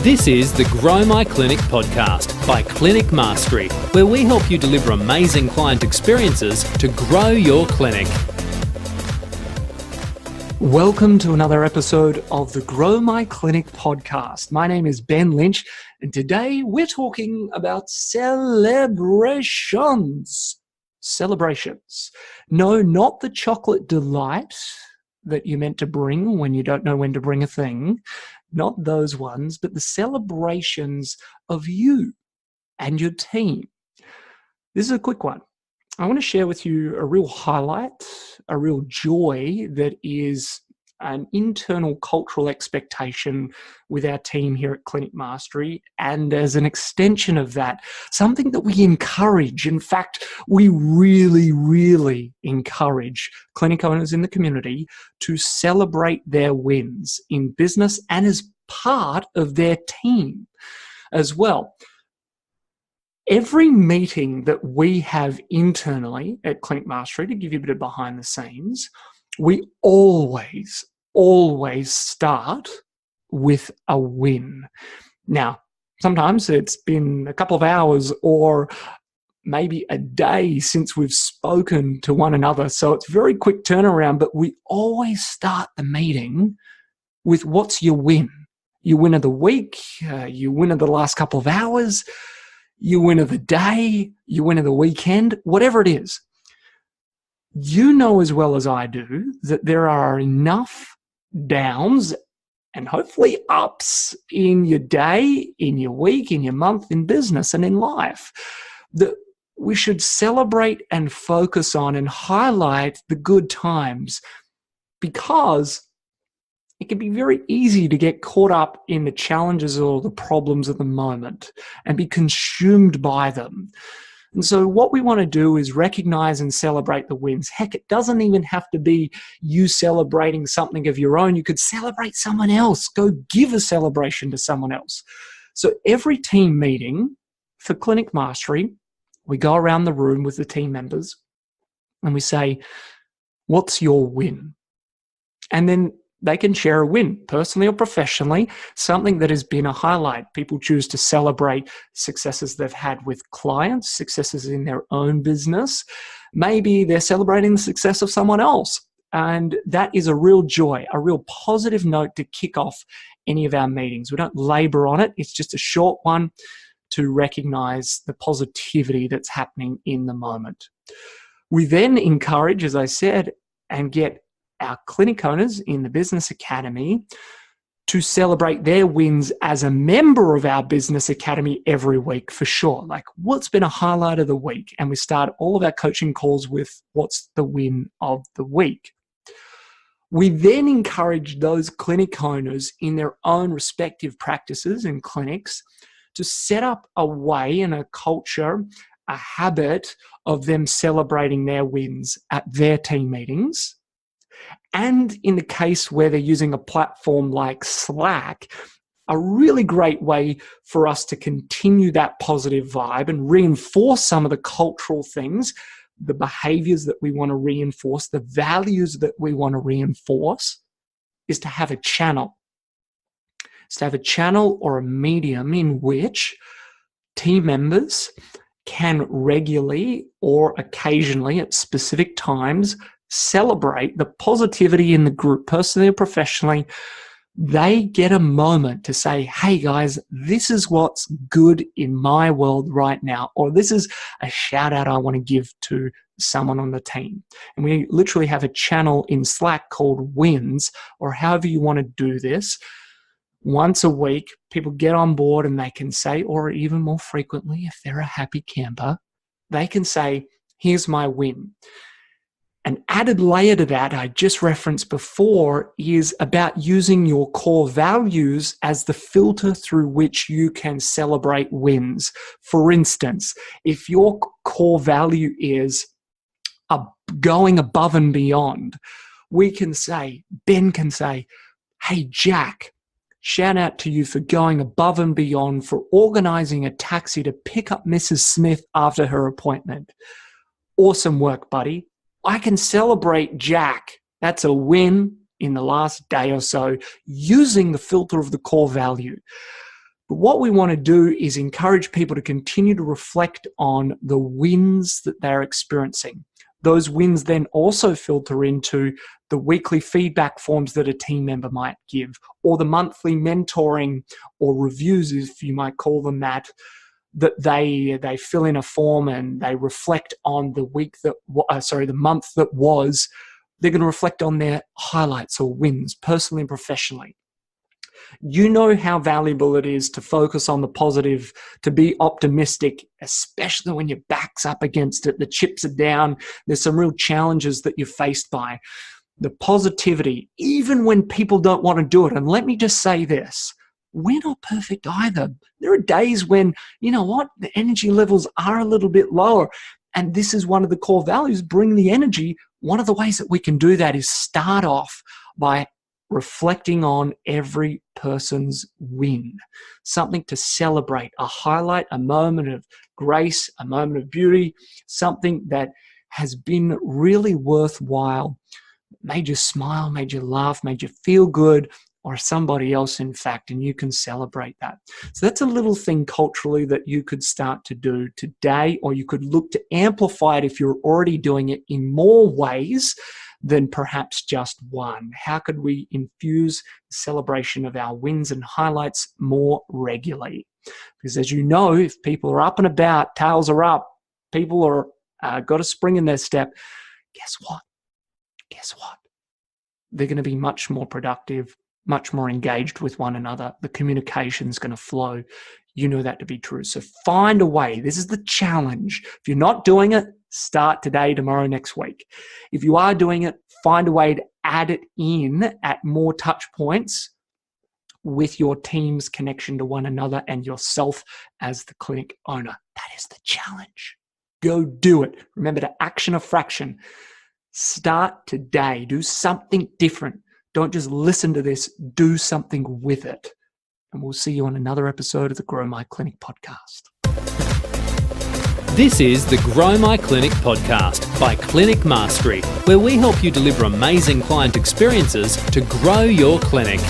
This is the Grow My Clinic podcast by Clinic Mastery, where we help you deliver amazing client experiences to grow your clinic. Welcome to another episode of the Grow My Clinic podcast. My name is Ben Lynch, and today we're talking about celebrations. Celebrations. No, not the chocolate delight that you're meant to bring when you don't know when to bring a thing. Not those ones, but the celebrations of you and your team. This is a quick one. I want to share with you a real highlight, a real joy that is an internal cultural expectation with our team here at Clinic Mastery. And as an extension of that, something that we encourage. In fact, we really encourage clinic owners in the community to celebrate their wins in business and as part of their team as well. Every meeting that we have internally at Clinic Mastery, to give you a bit of behind the scenes, we always start with a win. Now, sometimes it's been a couple of hours or maybe a day since we've spoken to one another, so it's very quick turnaround, but we always start the meeting with what's your win? Your win of the week, your win of the last couple of hours, your win of the day, your win of the weekend, whatever it is. You know as well as I do that there are enough downs and hopefully ups in your day, in your week, in your month, in business and in life that we should celebrate and focus on and highlight the good times, because it can be very easy to get caught up in the challenges or the problems of the moment and be consumed by them. And so what we want to do is recognize and celebrate the wins. Heck, it doesn't even have to be you celebrating something of your own. You could celebrate someone else. Go give a celebration to someone else. So every team meeting for Clinic Mastery, we go around the room with the team members and we say, what's your win? And then they can share a win, personally or professionally, something that has been a highlight. People choose to celebrate successes they've had with clients, successes in their own business. Maybe they're celebrating the success of someone else. And that is a real joy, a real positive note to kick off any of our meetings. We don't labor on it. It's just a short one to recognize the positivity that's happening in the moment. We then encourage, as I said, and get our clinic owners in the Business Academy to celebrate their wins as a member of our Business Academy every week for sure. Like, what's been a highlight of the week? And we start all of our coaching calls with what's the win of the week. We then encourage those clinic owners in their own respective practices and clinics to set up a way and a culture, a habit of them celebrating their wins at their team meetings. And in the case where they're using a platform like Slack, a really great way for us to continue that positive vibe and reinforce some of the cultural things, the behaviors that we want to reinforce, the values that we want to reinforce, is to have a channel. It's to have a channel or a medium in which team members can regularly or occasionally at specific times celebrate the positivity in the group, personally or professionally. They get a moment to say, hey guys, this is what's good in my world right now, or this is a shout out I want to give to someone on the team. And we literally have a channel in Slack called Wins, or however you want to do this. Once a week, people get on board and they can say, or even more frequently, if they're a happy camper, they can say, here's my win. An added layer to that I just referenced before is about using your core values as the filter through which you can celebrate wins. For instance, if your core value is going above and beyond, Ben can say, hey, Jack, shout out to you for going above and beyond, for organizing a taxi to pick up Mrs. Smith after her appointment. Awesome work, buddy. I can celebrate Jack. That's a win in the last day or so using the filter of the core value. But what we want to do is encourage people to continue to reflect on the wins that they're experiencing. Those wins then also filter into the weekly feedback forms that a team member might give, or the monthly mentoring or reviews, if you might call them that they fill in a form and they reflect on the the month that was. They're going to reflect on their highlights or wins, personally and professionally. You know how valuable it is to focus on the positive, to be optimistic, especially when your back's up against it, the chips are down, there's some real challenges that you're faced by. The positivity, even when people don't want to do it. And let me just say this, we're not perfect either. There are days when, you know what, the energy levels are a little bit lower. And this is one of the core values, bring the energy. One of the ways that we can do that is start off by reflecting on every person's win, something to celebrate, a highlight, a moment of grace, a moment of beauty, something that has been really worthwhile, made you smile, made you laugh, made you feel good, or somebody else, in fact, and you can celebrate that. So that's a little thing culturally that you could start to do today, or you could look to amplify it if you're already doing it in more ways than perhaps just one. How could we infuse the celebration of our wins and highlights more regularly? Because as you know, if people are up and about, tails are up, people are got a spring in their step, guess what? They're going to be much more productive, much more engaged with one another. The communication is going to flow. You know that to be true. So find a way. This is the challenge. If you're not doing it, start today, tomorrow, next week. If you are doing it, find a way to add it in at more touch points with your team's connection to one another and yourself as the clinic owner. That is the challenge. Go do it. Remember to action a fraction. Start today. Do something different. Don't just listen to this. Do something with it. And we'll see you on another episode of the Grow My Clinic podcast. This is the Grow My Clinic podcast by Clinic Mastery, where we help you deliver amazing client experiences to grow your clinic.